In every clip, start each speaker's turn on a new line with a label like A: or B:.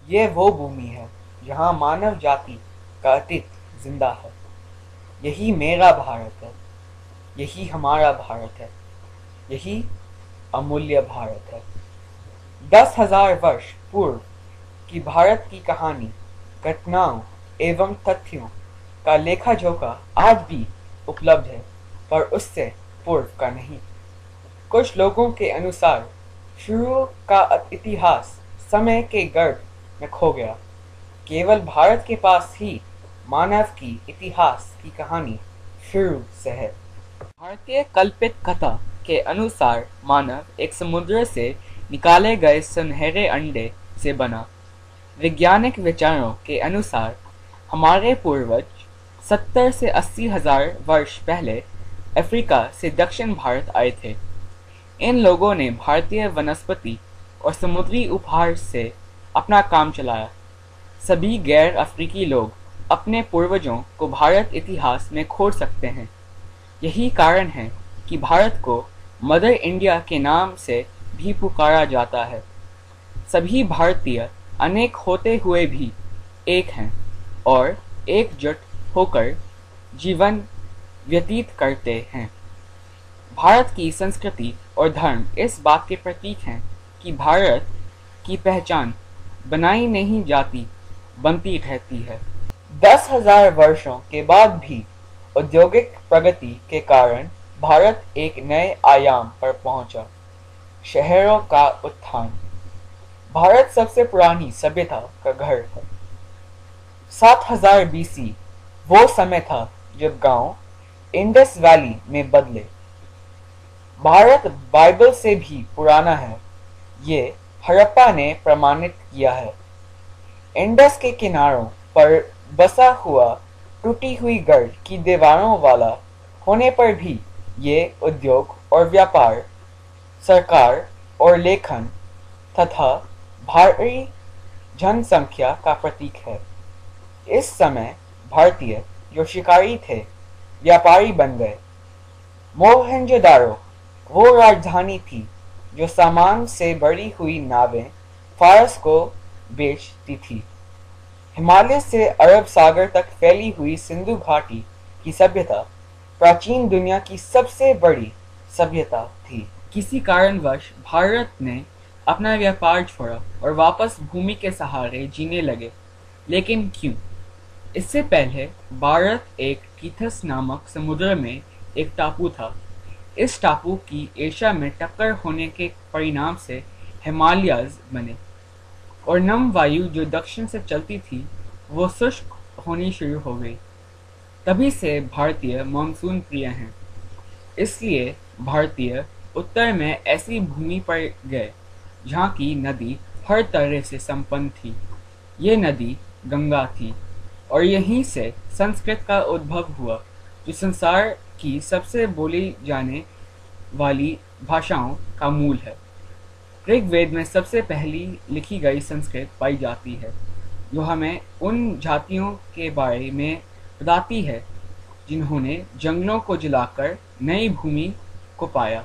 A: ये वो भूमि है जहाँ मानव जाति का अतीत जिंदा है। यही मेरा भारत है, यही हमारा भारत है, यही अमूल्य भारत है। 10,000 वर्ष पूर्व की भारत की कहानी, घटनाओं एवं तथ्यों का लेखा जोखा आज भी उपलब्ध है, पर उससे पूर्व का नहीं। कुछ लोगों के अनुसार शुरू का इतिहास समय के गर्भ में खो गया। केवल भारत के पास ही मानव की इतिहास की कहानी शुरू से है। भारतीय कल्पित कथा के अनुसार मानव एक समुद्र से निकाले गए सुनहरे अंडे से बना। वैज्ञानिक विचारों के अनुसार हमारे पूर्वज 70 से 80,000 वर्ष पहले अफ्रीका से दक्षिण भारत आए थे। इन लोगों ने भारतीय वनस्पति और समुद्री उपहार से अपना काम चलाया। सभी गैर अफ्रीकी लोग अपने पूर्वजों को भारत इतिहास में खोज सकते हैं। यही कारण है कि भारत को मदर इंडिया के नाम से भी पुकारा जाता है। सभी भारतीय अनेक होते हुए भी एक हैं और एकजुट होकर जीवन व्यतीत करते हैं। भारत की संस्कृति और धर्म इस बात के प्रतीक हैं कि भारत की पहचान बनाई नहीं जाती, बनती रहती है। 10,000 वर्षों के बाद भी औद्योगिक प्रगति के कारण भारत एक नए आयाम पर पहुंचा। शहरों का उत्थान। भारत सबसे पुरानी सभ्यता का घर है। 7,000 बीसी वो समय था जब गांव इंडस वैली में बदले। भारत बाइबल से भी पुराना है, ये हड़प्पा ने प्रमाणित किया है। इंडस के किनारों पर बसा हुआ टूटी हुई गढ़ की दीवारों वाला होने पर भी ये उद्योग और व्यापार, सरकार और लेखन तथा भारी जनसंख्या का प्रतीक है। इस समय भारतीय जो शिकारी थे व्यापारी बन गए। मोहनजोदारो वो राजधानी थी जो सामान से भरी हुई नावें फारस को बेचती थी। हिमालय से अरब सागर तक फैली हुई सिंधु घाटी की सभ्यता प्राचीन दुनिया की सबसे बड़ी सभ्यता थी। किसी कारणवश भारत ने अपना व्यापार छोड़ा और वापस भूमि के सहारे जीने लगे। लेकिन क्यों? इससे पहले भारत एक टीथस नामक समुद्र में एक टापू था। इस टापू की एशिया में टक्कर होने के परिणाम से हिमालयाज बने और नम वायु जो दक्षिण से चलती थी वो शुष्क होनी शुरू हो गई। तभी से भारतीय मानसून प्रिय हैं। इसलिए भारतीय उत्तर में ऐसी भूमि पर गए जहाँ की नदी हर तरह से संपन्न थी। ये नदी गंगा थी और यहीं से संस्कृत का उद्भव हुआ, जो संसार की सबसे बोली जाने वाली भाषाओं का मूल है। ऋग्वेद में सबसे पहली लिखी गई संस्कृत पाई जाती है, जो हमें उन जातियों के बारे में बताती है जिन्होंने जंगलों को जलाकर नई भूमि को पाया।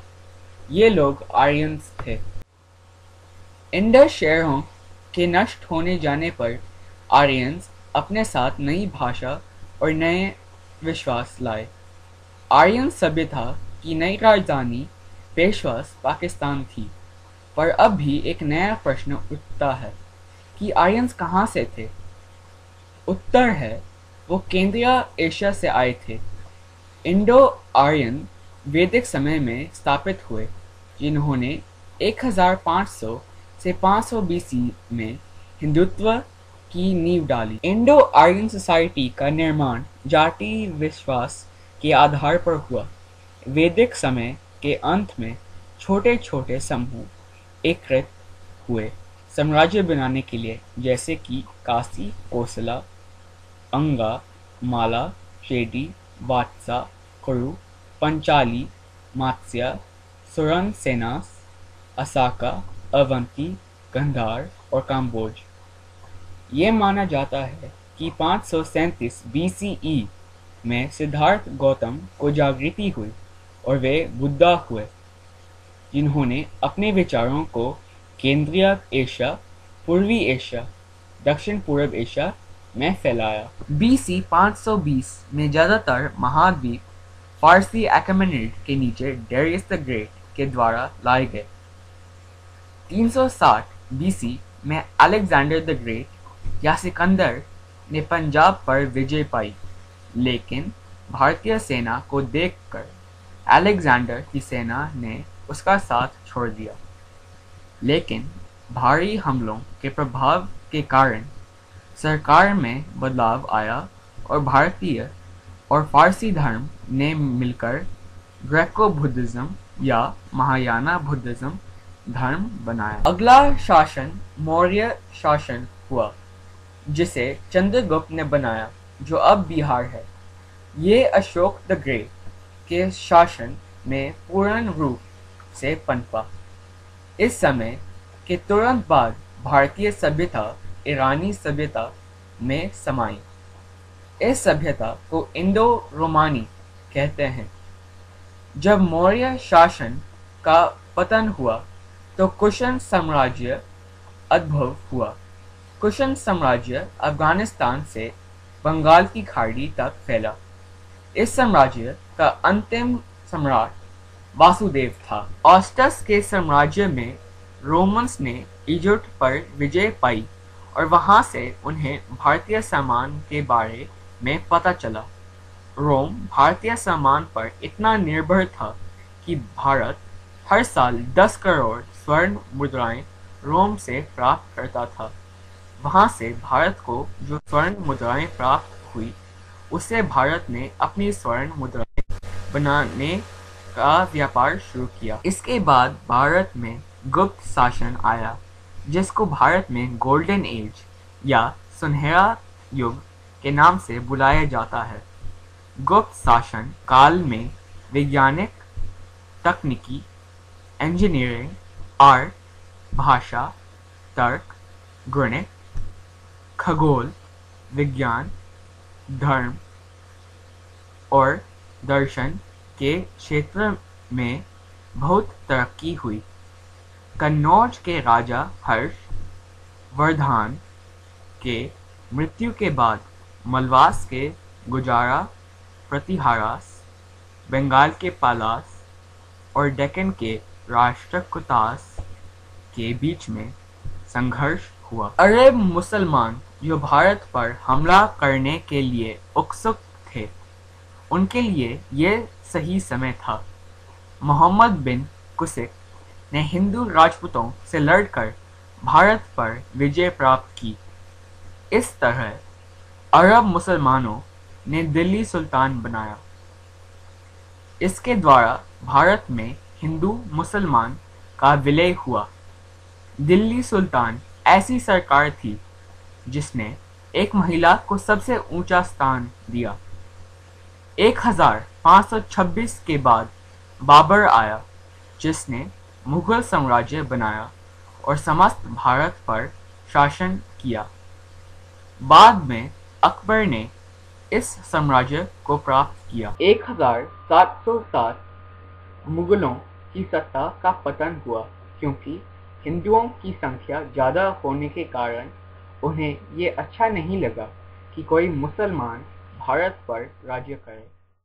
A: ये लोग आर्यंस थे। इंडस शहरों के नष्ट होने जाने पर आर्यंस अपने साथ नई भाषा और नए विश्वास लाए। आर्यन सभ्यता की नई राजधानी पेशवास पाकिस्तान थी। पर अब भी एक नया प्रश्न उठता है कि आर्यंस कहाँ से थे? उत्तर है, वो केंद्रीय एशिया से आए थे। इंडो आर्यन वैदिक समय में स्थापित हुए, जिन्होंने 1500 से 500 बीसी में हिंदुत्व की नींव डाली। इंडो आर्यन सोसाइटी का निर्माण जाति विश्वास के आधार पर हुआ। वैदिक समय के अंत में छोटे छोटे समूह एकत्रित हुए साम्राज्य बनाने के लिए, जैसे कि काशी, कोसला, अंगा, माला, शेडी, वात्सा, कुरु, पंचाली, मात्स्य, सुरनसेनास, असाका, अवंती, गंधार और काम्बोज। ये माना जाता है कि 537 बीसीई में सिद्धार्थ गौतम को जागृति हुई और वे बुद्धा हुए, जिन्होंने अपने विचारों को केंद्रीय एशिया, पूर्वी एशिया, दक्षिण पूर्व एशिया में फैलाया। BC 520 में ज़्यादातर महाद्वीप फारसी एक्मेनिड के नीचे डेरियस द ग्रेट के द्वारा लाए गए। 360 BC में अलेक्जेंडर द ग्रेट या सिकंदर ने पंजाब पर विजय पाई, लेकिन भारतीय सेना को देखकर अलेक्जेंडर की सेना ने उसका साथ छोड़ दिया। लेकिन भारी हमलों के प्रभाव के कारण सरकार में बदलाव आया और भारतीय और फारसी धर्म ने मिलकर ग्रेको बुद्धिज्म या महायाना बुद्धिज्म धर्म बनाया। अगला शासन मौर्य शासन हुआ, जिसे चंद्रगुप्त ने बनाया, जो अब बिहार है। ये अशोक द ग्रेट के शासन में पूर्ण रूप से पनपा। इस समय के तुरंत बाद भारतीय सभ्यता ईरानी सभ्यता में समाई। इस सभ्यता को इंडो रोमानी कहते हैं। जब मौर्य शासन का पतन हुआ तो कुशन साम्राज्य उद्भव हुआ। कुशन साम्राज्य अफगानिस्तान से बंगाल की खाड़ी तक फैला। इस साम्राज्य का अंतिम सम्राट वासुदेव था। ऑस्टस के साम्राज्य में रोमन्स ने इजिप्ट पर विजय पाई और वहां से उन्हें भारतीय सामान के बारे में पता चला। रोम भारतीय सामान पर इतना निर्भर था कि भारत हर साल 10 करोड़ स्वर्ण मुद्राएं रोम से प्राप्त करता था। वहां से भारत को जो स्वर्ण मुद्राएं प्राप्त हुई, उससे भारत ने अपनी स्वर्ण मुद्राएं बनाने का व्यापार शुरू किया। इसके बाद भारत में गुप्त शासन आया, जिसको भारत में गोल्डन एज या सुनहरा युग के नाम से बुलाया जाता है। गुप्त शासन काल में वैज्ञानिक, तकनीकी, इंजीनियरिंग, आर्ट, भाषा, तर्क, गणित, खगोल विज्ञान, धर्म और दर्शन के क्षेत्र में बहुत तरक्की हुई। कन्नौज के राजा हर्ष वर्धन के मृत्यु के बाद मलवास के गुजारा प्रतिहारास, बंगाल के पालास और डेक्कन के राष्ट्रकूटास के बीच में संघर्ष हुआ। अरब मुसलमान जो भारत पर हमला करने के लिए उत्सुक थे, उनके लिए यह सही समय था। मोहम्मद बिन कुसिक ने हिंदू राजपूतों से लड़कर भारत पर विजय प्राप्त की। इस तरह अरब मुसलमानों ने दिल्ली सुल्तान बनाया। इसके द्वारा भारत में हिंदू मुसलमान का विलय हुआ। दिल्ली सुल्तान ऐसी सरकार थी जिसने एक महिला को सबसे ऊंचा स्थान दिया। 1526 के बाद बाबर आया, जिसने मुगल साम्राज्य बनाया और समस्त भारत पर शासन किया। बाद में अकबर ने इस साम्राज्य को प्राप्त किया। 1707 मुगलों की सत्ता का पतन हुआ, क्योंकि हिंदुओं की संख्या ज़्यादा होने के कारण उन्हें ये अच्छा नहीं लगा कि कोई मुसलमान भारत पर राज्य करे।